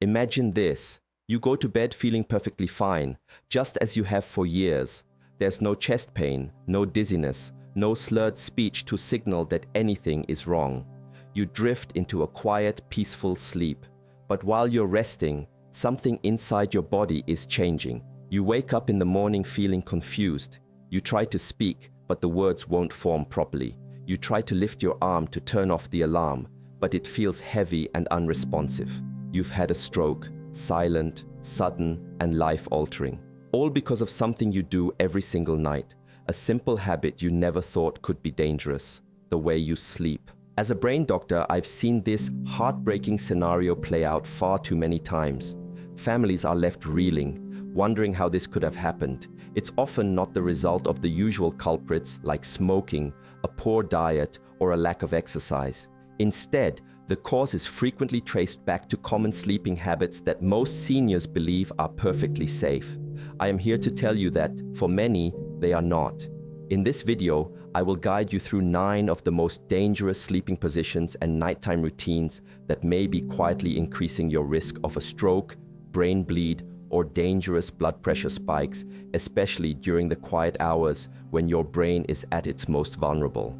Imagine this. You go to bed feeling perfectly fine, just as you have for years. There's no chest pain, no dizziness, no slurred speech to signal that anything is wrong. You drift into a quiet, peaceful sleep. But while you're resting, something inside your body is changing. You wake up in the morning feeling confused. You try to speak, but the words won't form properly. You try to lift your arm to turn off the alarm, but it feels heavy and unresponsive. You've had a stroke, silent, sudden, and life-altering. All because of something you do every single night. A simple habit you never thought could be dangerous. The way you sleep. As a brain doctor, I've seen this heartbreaking scenario play out far too many times. Families are left reeling, wondering how this could have happened. It's often not the result of the usual culprits like smoking, a poor diet, or a lack of exercise. Instead, the cause is frequently traced back to common sleeping habits that most seniors believe are perfectly safe. I am here to tell you that, for many, they are not. In this video, I will guide you through 9 of the most dangerous sleeping positions and nighttime routines that may be quietly increasing your risk of a stroke, brain bleed, or dangerous blood pressure spikes, especially during the quiet hours when your brain is at its most vulnerable.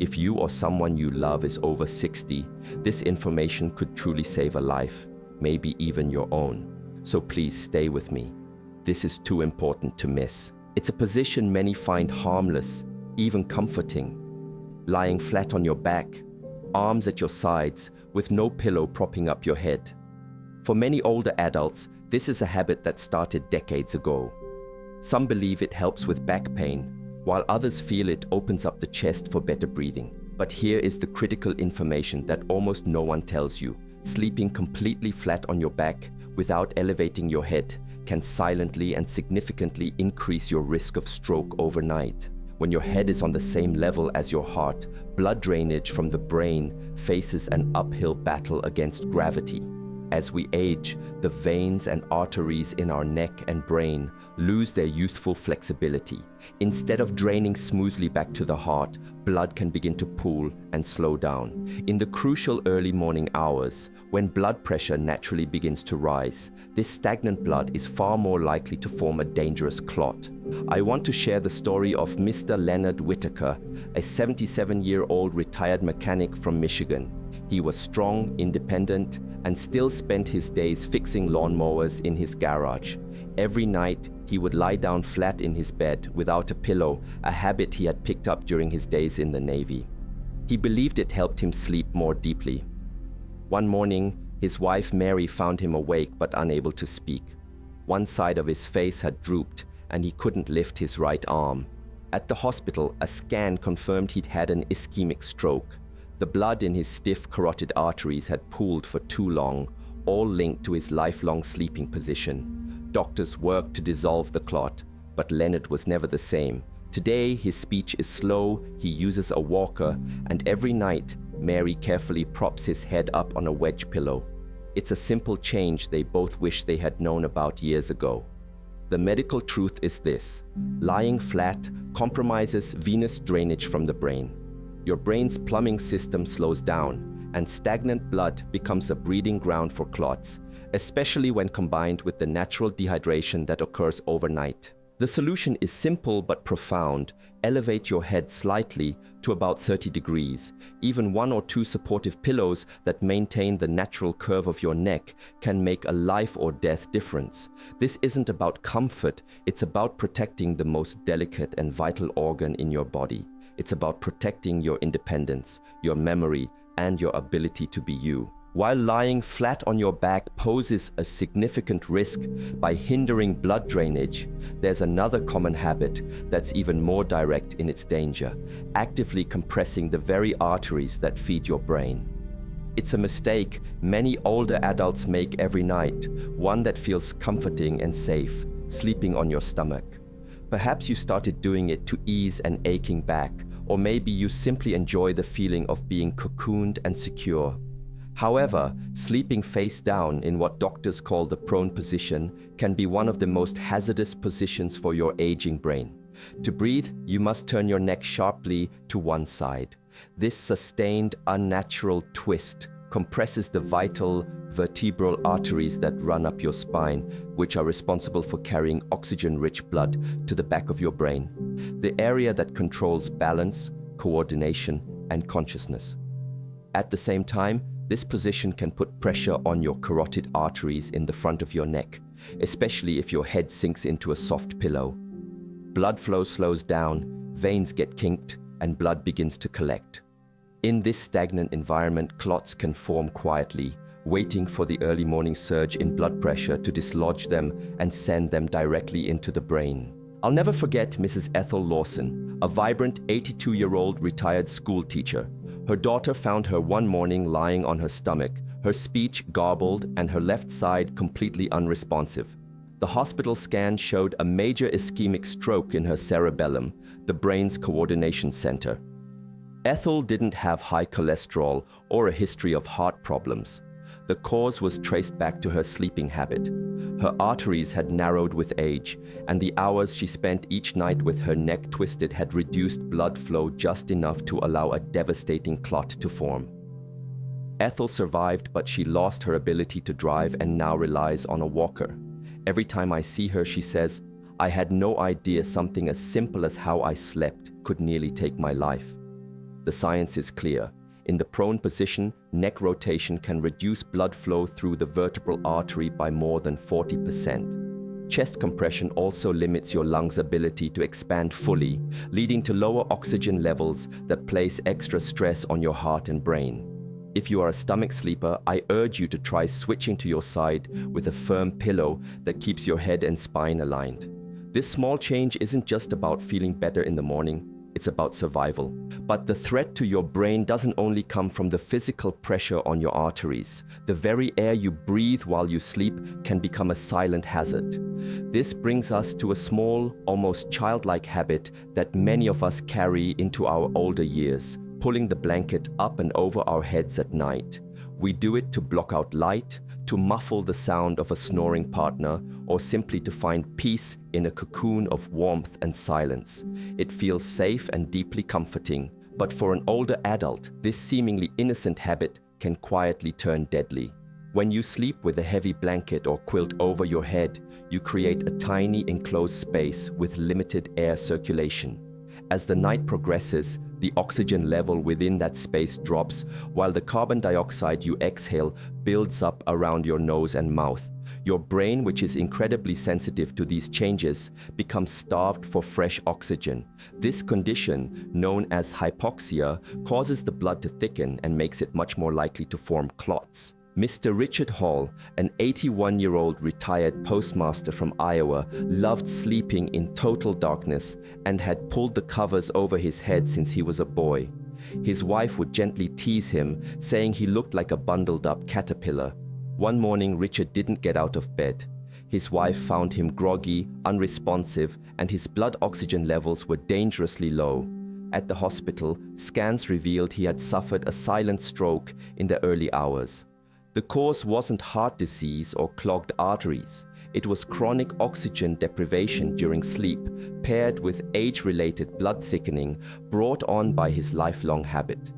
If you or someone you love is over 60, this information could truly save a life, maybe even your own. So please stay with me. This is too important to miss. It's a position many find harmless, even comforting. Lying flat on your back, arms at your sides, with no pillow propping up your head. For many older adults, this is a habit that started decades ago. Some believe it helps with back pain, while others feel it opens up the chest for better breathing. But here is the critical information that almost no one tells you. Sleeping completely flat on your back without elevating your head can silently and significantly increase your risk of stroke overnight. When your head is on the same level as your heart, blood drainage from the brain faces an uphill battle against gravity. As we age, the veins and arteries in our neck and brain lose their youthful flexibility. Instead of draining smoothly back to the heart, blood can begin to pool and slow down. In the crucial early morning hours, when blood pressure naturally begins to rise, this stagnant blood is far more likely to form a dangerous clot. I want to share the story of Mr. Leonard Whitaker, a 77-year-old retired mechanic from Michigan. He was strong, independent, and still spent his days fixing lawnmowers in his garage. Every night, he would lie down flat in his bed without a pillow, a habit he had picked up during his days in the Navy. He believed it helped him sleep more deeply. One morning, his wife Mary found him awake but unable to speak. One side of his face had drooped, and he couldn't lift his right arm. At the hospital, a scan confirmed he'd had an ischemic stroke. The blood in his stiff carotid arteries had pooled for too long, all linked to his lifelong sleeping position. Doctors worked to dissolve the clot, but Leonard was never the same. Today, his speech is slow, he uses a walker, and every night, Mary carefully props his head up on a wedge pillow. It's a simple change they both wish they had known about years ago. The medical truth is this: lying flat compromises venous drainage from the brain. Your brain's plumbing system slows down, and stagnant blood becomes a breeding ground for clots, especially when combined with the natural dehydration that occurs overnight. The solution is simple but profound. Elevate your head slightly to about 30 degrees. Even 1 or 2 supportive pillows that maintain the natural curve of your neck can make a life or death difference. This isn't about comfort, it's about protecting the most delicate and vital organ in your body. It's about protecting your independence, your memory, and your ability to be you. While lying flat on your back poses a significant risk by hindering blood drainage, there's another common habit that's even more direct in its danger: actively compressing the very arteries that feed your brain. It's a mistake many older adults make every night, one that feels comforting and safe, sleeping on your stomach. Perhaps you started doing it to ease an aching back, or maybe you simply enjoy the feeling of being cocooned and secure. However, sleeping face down in what doctors call the prone position can be one of the most hazardous positions for your aging brain. To breathe, you must turn your neck sharply to one side. This sustained, unnatural twist compresses the vital vertebral arteries that run up your spine, which are responsible for carrying oxygen-rich blood to the back of your brain, the area that controls balance, coordination, and consciousness. At the same time, this position can put pressure on your carotid arteries in the front of your neck, especially if your head sinks into a soft pillow. Blood flow slows down, veins get kinked, and blood begins to collect. In this stagnant environment, clots can form quietly, waiting for the early morning surge in blood pressure to dislodge them and send them directly into the brain. I'll never forget Mrs. Ethel Lawson, a vibrant 82-year-old retired school teacher. Her daughter found her one morning lying on her stomach, her speech garbled and her left side completely unresponsive. The hospital scan showed a major ischemic stroke in her cerebellum, the brain's coordination center. Ethel didn't have high cholesterol or a history of heart problems. The cause was traced back to her sleeping habit. Her arteries had narrowed with age, and the hours she spent each night with her neck twisted had reduced blood flow just enough to allow a devastating clot to form. Ethel survived, but she lost her ability to drive and now relies on a walker. Every time I see her, she says, "I had no idea something as simple as how I slept could nearly take my life." The science is clear. In the prone position, neck rotation can reduce blood flow through the vertebral artery by more than 40%. Chest compression also limits your lungs' ability to expand fully, leading to lower oxygen levels that place extra stress on your heart and brain. If you are a stomach sleeper, I urge you to try switching to your side with a firm pillow that keeps your head and spine aligned. This small change isn't just about feeling better in the morning. It's about survival. But the threat to your brain doesn't only come from the physical pressure on your arteries. The very air you breathe while you sleep can become a silent hazard. This brings us to a small, almost childlike habit that many of us carry into our older years, pulling the blanket up and over our heads at night. We do it to block out light, to muffle the sound of a snoring partner, or simply to find peace in a cocoon of warmth and silence. It feels safe and deeply comforting, but for an older adult, this seemingly innocent habit can quietly turn deadly. When you sleep with a heavy blanket or quilt over your head, you create a tiny enclosed space with limited air circulation. As the night progresses, the oxygen level within that space drops, while the carbon dioxide you exhale builds up around your nose and mouth. Your brain, which is incredibly sensitive to these changes, becomes starved for fresh oxygen. This condition, known as hypoxia, causes the blood to thicken and makes it much more likely to form clots. Mr. Richard Hall, an 81-year-old retired postmaster from Iowa, loved sleeping in total darkness and had pulled the covers over his head since he was a boy. His wife would gently tease him, saying he looked like a bundled-up caterpillar. One morning, Richard didn't get out of bed. His wife found him groggy, unresponsive, and his blood oxygen levels were dangerously low. At the hospital, scans revealed he had suffered a silent stroke in the early hours. The cause wasn't heart disease or clogged arteries. It was chronic oxygen deprivation during sleep, paired with age-related blood thickening brought on by his lifelong habit.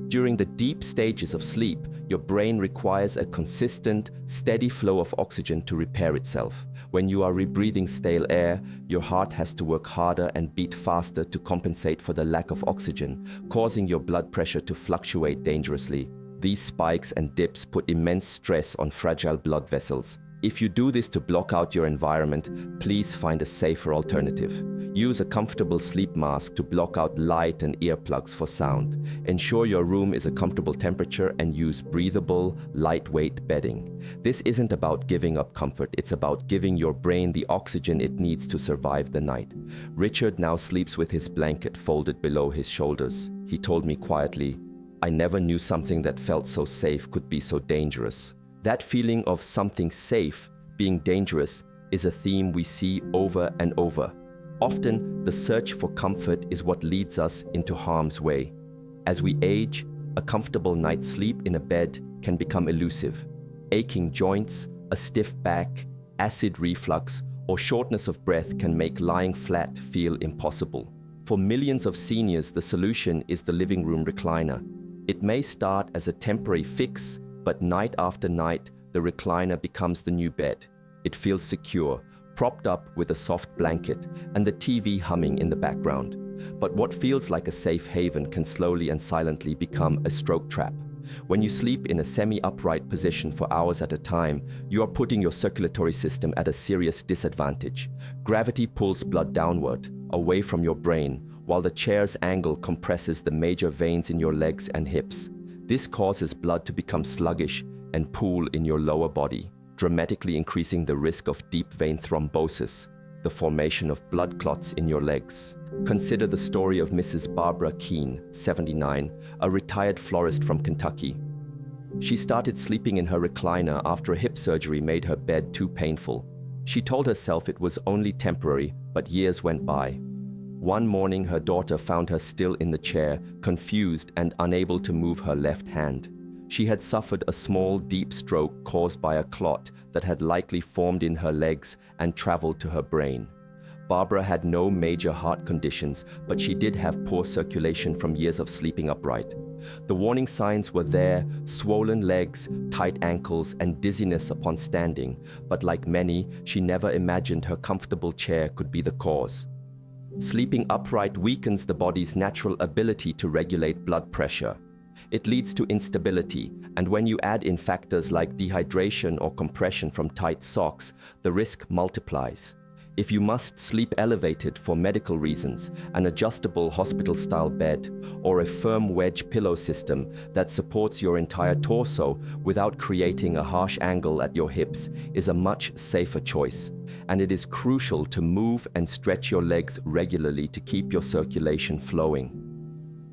During the deep stages of sleep, your brain requires a consistent, steady flow of oxygen to repair itself. When you are rebreathing stale air, your heart has to work harder and beat faster to compensate for the lack of oxygen, causing your blood pressure to fluctuate dangerously. These spikes and dips put immense stress on fragile blood vessels. If you do this to block out your environment, please find a safer alternative. Use a comfortable sleep mask to block out light and earplugs for sound. Ensure your room is a comfortable temperature and use breathable, lightweight bedding. This isn't about giving up comfort, it's about giving your brain the oxygen it needs to survive the night. Richard now sleeps with his blanket folded below his shoulders. He told me quietly, "I never knew something that felt so safe could be so dangerous." That feeling of something safe being dangerous is a theme we see over and over. Often, the search for comfort is what leads us into harm's way. As we age, a comfortable night's sleep in a bed can become elusive. Aching joints, a stiff back, acid reflux, or shortness of breath can make lying flat feel impossible. For millions of seniors, the solution is the living room recliner. It may start as a temporary fix, but night after night, the recliner becomes the new bed. It feels secure, propped up with a soft blanket and the TV humming in the background. But what feels like a safe haven can slowly and silently become a stroke trap. When you sleep in a semi-upright position for hours at a time, you are putting your circulatory system at a serious disadvantage. Gravity pulls blood downward, away from your brain, while the chair's angle compresses the major veins in your legs and hips. This causes blood to become sluggish and pool in your lower body, dramatically increasing the risk of deep vein thrombosis, the formation of blood clots in your legs. Consider the story of Mrs. Barbara Keene, 79, a retired florist from Kentucky. She started sleeping in her recliner after a hip surgery made her bed too painful. She told herself it was only temporary, but years went by. One morning, her daughter found her still in the chair, confused and unable to move her left hand. She had suffered a small, deep stroke caused by a clot that had likely formed in her legs and traveled to her brain. Barbara had no major heart conditions, but she did have poor circulation from years of sleeping upright. The warning signs were there: swollen legs, tight ankles, and dizziness upon standing, but like many, she never imagined her comfortable chair could be the cause. Sleeping upright weakens the body's natural ability to regulate blood pressure. It leads to instability, and when you add in factors like dehydration or compression from tight socks, the risk multiplies. If you must sleep elevated for medical reasons, an adjustable hospital-style bed or a firm wedge pillow system that supports your entire torso without creating a harsh angle at your hips is a much safer choice. And it is crucial to move and stretch your legs regularly to keep your circulation flowing.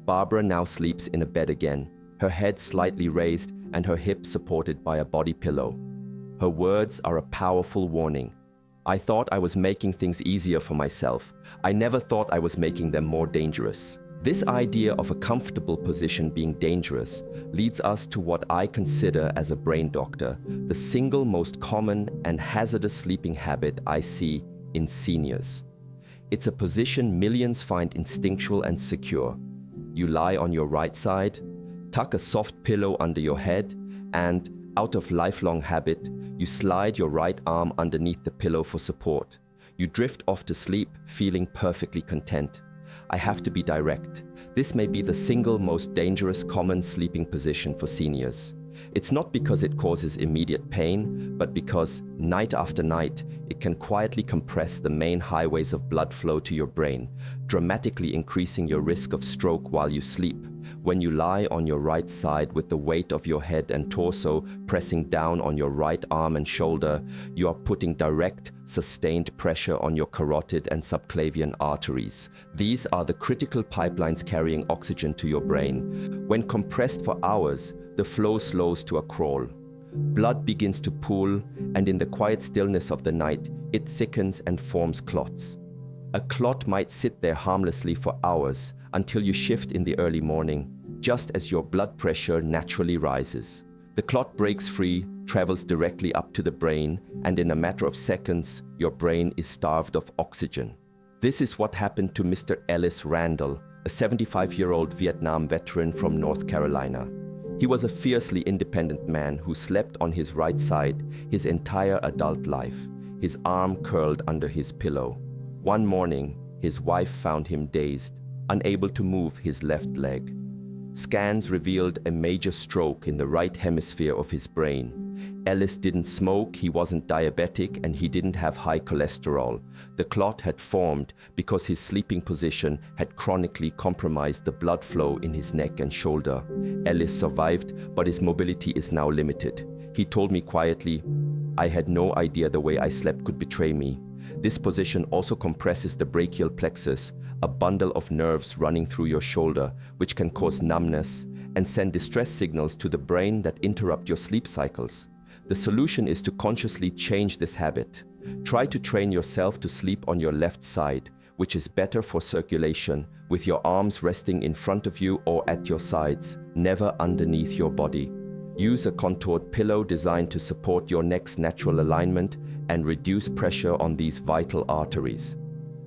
Barbara now sleeps in a bed again, her head slightly raised and her hips supported by a body pillow. Her words are a powerful warning. I thought I was making things easier for myself. I never thought I was making them more dangerous. This idea of a comfortable position being dangerous leads us to what I consider as a brain doctor, the single most common and hazardous sleeping habit I see in seniors. It's a position millions find instinctual and secure. You lie on your right side, tuck a soft pillow under your head, and, out of lifelong habit, you slide your right arm underneath the pillow for support. You drift off to sleep, feeling perfectly content. I have to be direct. This may be the single most dangerous common sleeping position for seniors. It's not because it causes immediate pain, but because, night after night, it can quietly compress the main highways of blood flow to your brain, dramatically increasing your risk of stroke while you sleep. When you lie on your right side with the weight of your head and torso pressing down on your right arm and shoulder, you are putting direct, sustained pressure on your carotid and subclavian arteries. These are the critical pipelines carrying oxygen to your brain. When compressed for hours, the flow slows to a crawl. Blood begins to pool, and in the quiet stillness of the night, it thickens and forms clots. A clot might sit there harmlessly for hours until you shift in the early morning, just as your blood pressure naturally rises. The clot breaks free, travels directly up to the brain, and in a matter of seconds, your brain is starved of oxygen. This is what happened to Mr. Ellis Randall, a 75-year-old Vietnam veteran from North Carolina. He was a fiercely independent man who slept on his right side his entire adult life, his arm curled under his pillow. One morning, his wife found him dazed, unable to move his left leg. Scans revealed a major stroke in the right hemisphere of his brain. Ellis didn't smoke, he wasn't diabetic, and he didn't have high cholesterol. The clot had formed because his sleeping position had chronically compromised the blood flow in his neck and shoulder. Ellis survived, but his mobility is now limited. He told me quietly, "I had no idea the way I slept could betray me." This position also compresses the brachial plexus, a bundle of nerves running through your shoulder, which can cause numbness and send distress signals to the brain that interrupt your sleep cycles. The solution is to consciously change this habit. Try to train yourself to sleep on your left side, which is better for circulation, with your arms resting in front of you or at your sides, never underneath your body. Use a contoured pillow designed to support your neck's natural alignment and reduce pressure on these vital arteries.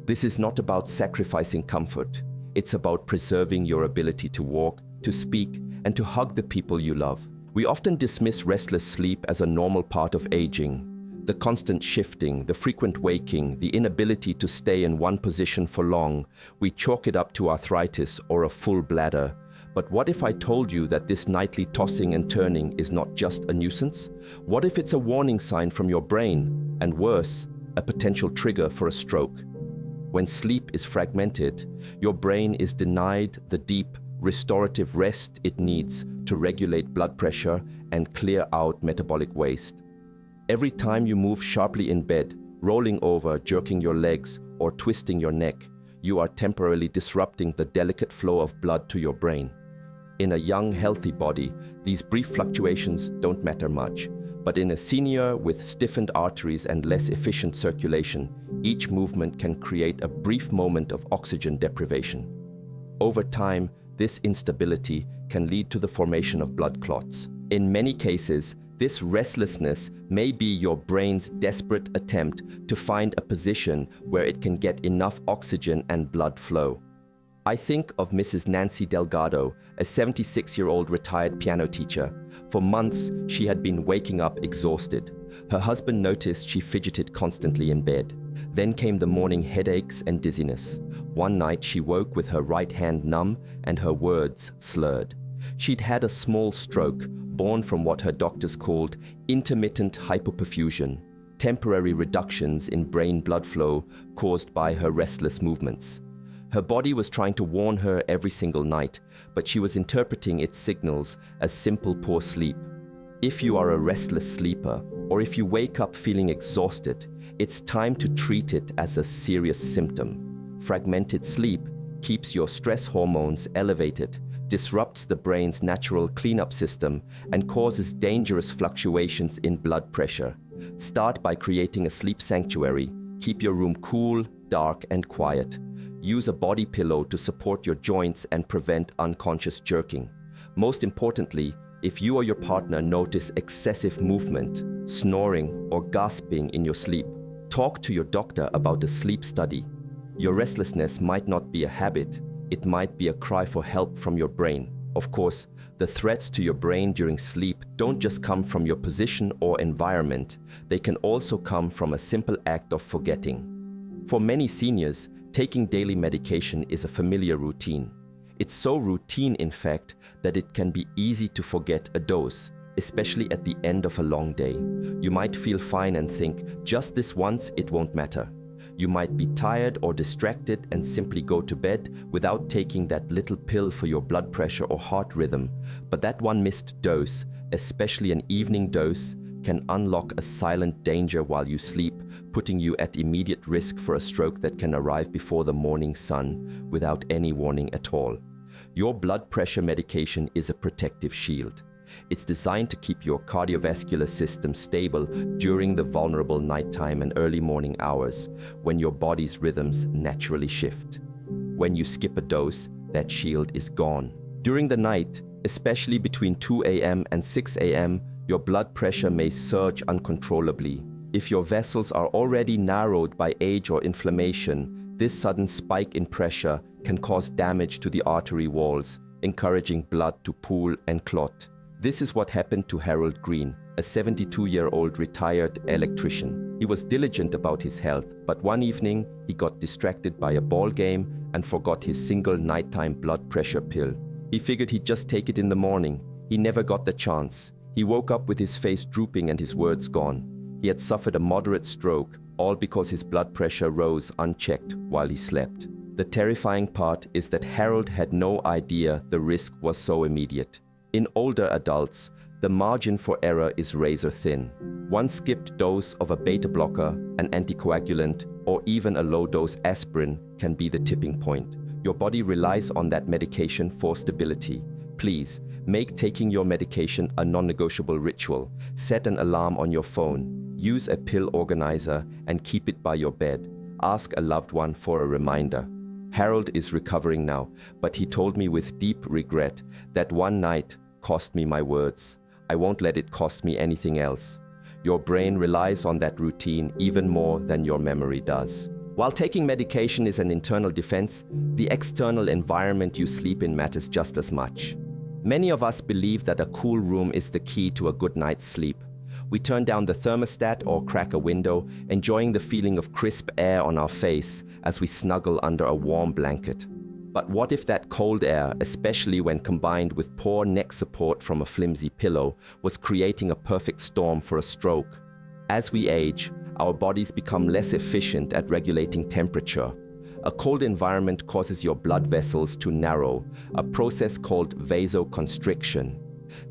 This is not about sacrificing comfort. It's about preserving your ability to walk, to speak, and to hug the people you love. We often dismiss restless sleep as a normal part of aging. The constant shifting, the frequent waking, the inability to stay in one position for long, we chalk it up to arthritis or a full bladder. But what if I told you that this nightly tossing and turning is not just a nuisance? What if it's a warning sign from your brain, and worse, a potential trigger for a stroke? When sleep is fragmented, your brain is denied the deep, restorative rest it needs to regulate blood pressure and clear out metabolic waste. Every time you move sharply in bed, rolling over, jerking your legs, or twisting your neck, you are temporarily disrupting the delicate flow of blood to your brain. In a young, healthy body, these brief fluctuations don't matter much. But in a senior with stiffened arteries and less efficient circulation, each movement can create a brief moment of oxygen deprivation. Over time, this instability can lead to the formation of blood clots. In many cases, this restlessness may be your brain's desperate attempt to find a position where it can get enough oxygen and blood flow. I think of Mrs. Nancy Delgado, a 76-year-old retired piano teacher. For months, she had been waking up exhausted. Her husband noticed she fidgeted constantly in bed. Then came the morning headaches and dizziness. One night, she woke with her right hand numb and her words slurred. She'd had a small stroke, born from what her doctors called intermittent hypoperfusion, temporary reductions in brain blood flow caused by her restless movements. Her body was trying to warn her every single night, but she was interpreting its signals as simple poor sleep. If you are a restless sleeper, or if you wake up feeling exhausted, it's time to treat it as a serious symptom. Fragmented sleep keeps your stress hormones elevated, disrupts the brain's natural cleanup system, and causes dangerous fluctuations in blood pressure. Start by creating a sleep sanctuary. Keep your room cool, dark, and quiet. Use a body pillow to support your joints and prevent unconscious jerking. Most importantly, if you or your partner notice excessive movement, snoring, or gasping in your sleep, talk to your doctor about a sleep study. Your restlessness might not be a habit, it might be a cry for help from your brain. Of course, the threats to your brain during sleep don't just come from your position or environment, they can also come from a simple act of forgetting. For many seniors, taking daily medication is a familiar routine. It's so routine, in fact, that it can be easy to forget a dose, especially at the end of a long day. You might feel fine and think, just this once, it won't matter. You might be tired or distracted and simply go to bed without taking that little pill for your blood pressure or heart rhythm. But that one missed dose, especially an evening dose, can unlock a silent danger while you sleep, putting you at immediate risk for a stroke that can arrive before the morning sun without any warning at all. Your blood pressure medication is a protective shield. It's designed to keep your cardiovascular system stable during the vulnerable nighttime and early morning hours when your body's rhythms naturally shift. When you skip a dose, that shield is gone. During the night, especially between 2 a.m. and 6 a.m., your blood pressure may surge uncontrollably. If your vessels are already narrowed by age or inflammation, this sudden spike in pressure can cause damage to the artery walls, encouraging blood to pool and clot. This is what happened to Harold Green, a 72-year-old retired electrician. He was diligent about his health, but one evening he got distracted by a ball game and forgot his single nighttime blood pressure pill. He figured he'd just take it in the morning. He never got the chance. He woke up with his face drooping and his words gone. He had suffered a moderate stroke, all because his blood pressure rose unchecked while he slept. The terrifying part is that Harold had no idea the risk was so immediate. In older adults, the margin for error is razor thin. One skipped dose of a beta blocker, an anticoagulant, or even a low-dose aspirin can be the tipping point. Your body relies on that medication for stability. Please, make taking your medication a non-negotiable ritual. Set an alarm on your phone. Use a pill organizer and keep it by your bed. Ask a loved one for a reminder. Harold is recovering now, but he told me with deep regret that one night cost me my words. I won't let it cost me anything else. Your brain relies on that routine even more than your memory does. While taking medication is an internal defense, the external environment you sleep in matters just as much. Many of us believe that a cool room is the key to a good night's sleep. We turn down the thermostat or crack a window, enjoying the feeling of crisp air on our face as we snuggle under a warm blanket. But what if that cold air, especially when combined with poor neck support from a flimsy pillow, was creating a perfect storm for a stroke? As we age, our bodies become less efficient at regulating temperature. A cold environment causes your blood vessels to narrow, a process called vasoconstriction.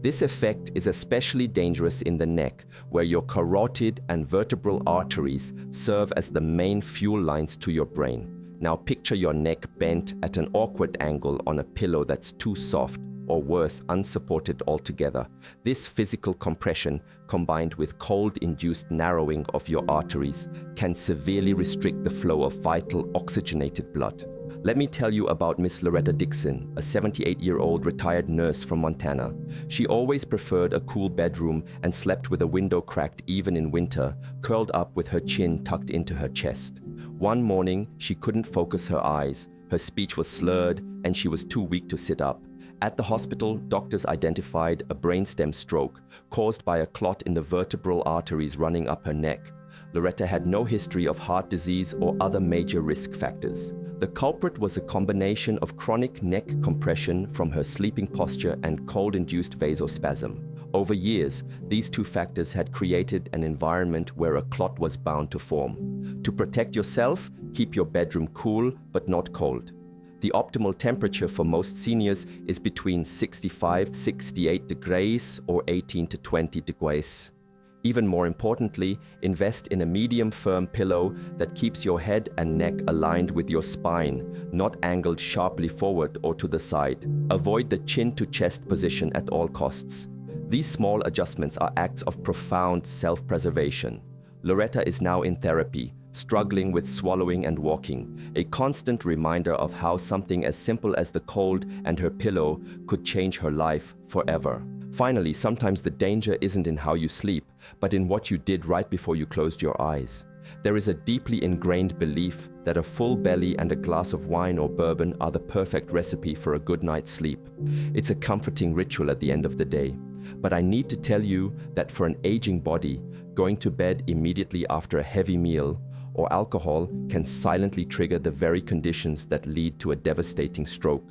This effect is especially dangerous in the neck, where your carotid and vertebral arteries serve as the main fuel lines to your brain. Now picture your neck bent at an awkward angle on a pillow that's too soft, or worse, unsupported altogether. This physical compression, combined with cold-induced narrowing of your arteries, can severely restrict the flow of vital oxygenated blood. Let me tell you about Miss Loretta Dixon, a 78-year-old retired nurse from Montana. She always preferred a cool bedroom and slept with a window cracked even in winter, curled up with her chin tucked into her chest. One morning, she couldn't focus her eyes, her speech was slurred, and she was too weak to sit up. At the hospital, doctors identified a brainstem stroke caused by a clot in the vertebral arteries running up her neck. Loretta had no history of heart disease or other major risk factors. The culprit was a combination of chronic neck compression from her sleeping posture and cold-induced vasospasm. Over years, these two factors had created an environment where a clot was bound to form. To protect yourself, keep your bedroom cool but not cold. The optimal temperature for most seniors is between 65-68 degrees or 18 to 20 degrees. Even more importantly, invest in a medium firm pillow that keeps your head and neck aligned with your spine, not angled sharply forward or to the side. Avoid the chin to chest position at all costs. These small adjustments are acts of profound self-preservation. Loretta is now in therapy, struggling with swallowing and walking, a constant reminder of how something as simple as the cold and her pillow could change her life forever. Finally, sometimes the danger isn't in how you sleep, but in what you did right before you closed your eyes. There is a deeply ingrained belief that a full belly and a glass of wine or bourbon are the perfect recipe for a good night's sleep. It's a comforting ritual at the end of the day. But I need to tell you that for an aging body, going to bed immediately after a heavy meal or alcohol can silently trigger the very conditions that lead to a devastating stroke.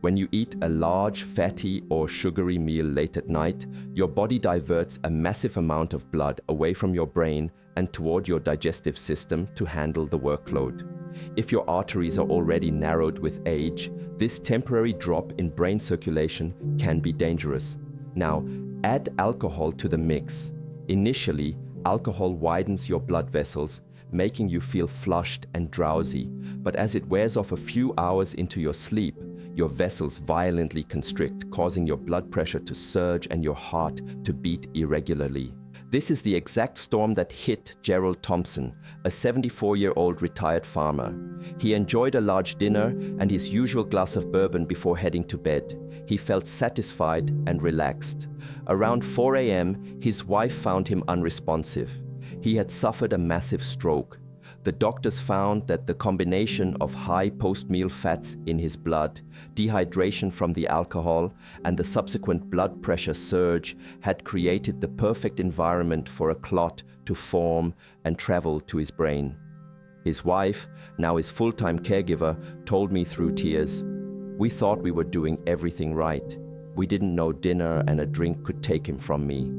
When you eat a large, fatty or sugary meal late at night, your body diverts a massive amount of blood away from your brain and toward your digestive system to handle the workload. If your arteries are already narrowed with age, this temporary drop in brain circulation can be dangerous. Now, add alcohol to the mix. Initially, alcohol widens your blood vessels, making you feel flushed and drowsy, but as it wears off a few hours into your sleep, your vessels violently constrict, causing your blood pressure to surge and your heart to beat irregularly. This is the exact storm that hit Gerald Thompson, a 74-year-old retired farmer. He enjoyed a large dinner and his usual glass of bourbon before heading to bed. He felt satisfied and relaxed. Around 4 a.m., his wife found him unresponsive. He had suffered a massive stroke. The doctors found that the combination of high post-meal fats in his blood, dehydration from the alcohol, and the subsequent blood pressure surge had created the perfect environment for a clot to form and travel to his brain. His wife, now his full-time caregiver, told me through tears, "We thought we were doing everything right. We didn't know dinner and a drink could take him from me."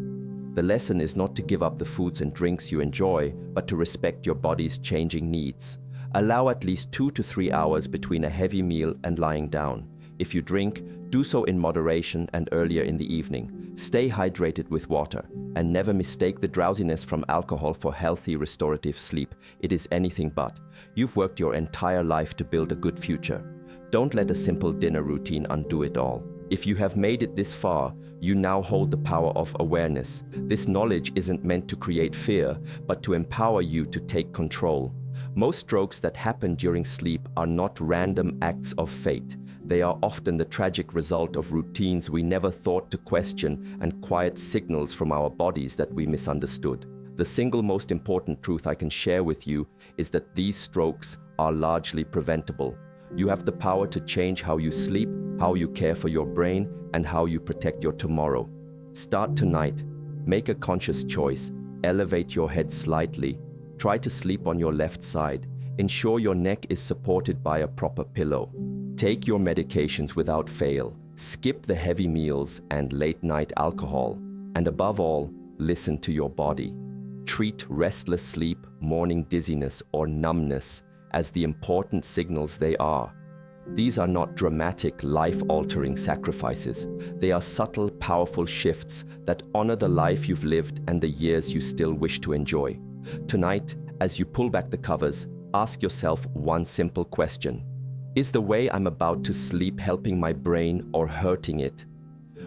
The lesson is not to give up the foods and drinks you enjoy, but to respect your body's changing needs. Allow at least 2 to 3 hours between a heavy meal and lying down. If you drink, do so in moderation and earlier in the evening. Stay hydrated with water, and never mistake the drowsiness from alcohol for healthy restorative sleep. It is anything but. You've worked your entire life to build a good future. Don't let a simple dinner routine undo it all. If you have made it this far, you now hold the power of awareness. This knowledge isn't meant to create fear, but to empower you to take control. Most strokes that happen during sleep are not random acts of fate. They are often the tragic result of routines we never thought to question and quiet signals from our bodies that we misunderstood. The single most important truth I can share with you is that these strokes are largely preventable. You have the power to change how you sleep, how you care for your brain, and how you protect your tomorrow. Start tonight. Make a conscious choice. Elevate your head slightly. Try to sleep on your left side. Ensure your neck is supported by a proper pillow. Take your medications without fail. Skip the heavy meals and late-night alcohol. And above all, listen to your body. Treat restless sleep, morning dizziness, or numbness as the important signals they are. These are not dramatic, life-altering sacrifices. They are subtle, powerful shifts that honor the life you've lived and the years you still wish to enjoy. Tonight, as you pull back the covers, ask yourself one simple question. Is the way I'm about to sleep helping my brain or hurting it?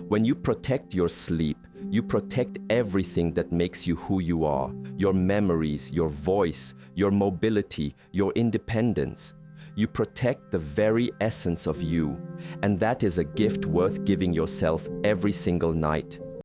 When you protect your sleep, you protect everything that makes you who you are, your memories, your voice, your mobility, your independence. You protect the very essence of you, and that is a gift worth giving yourself every single night.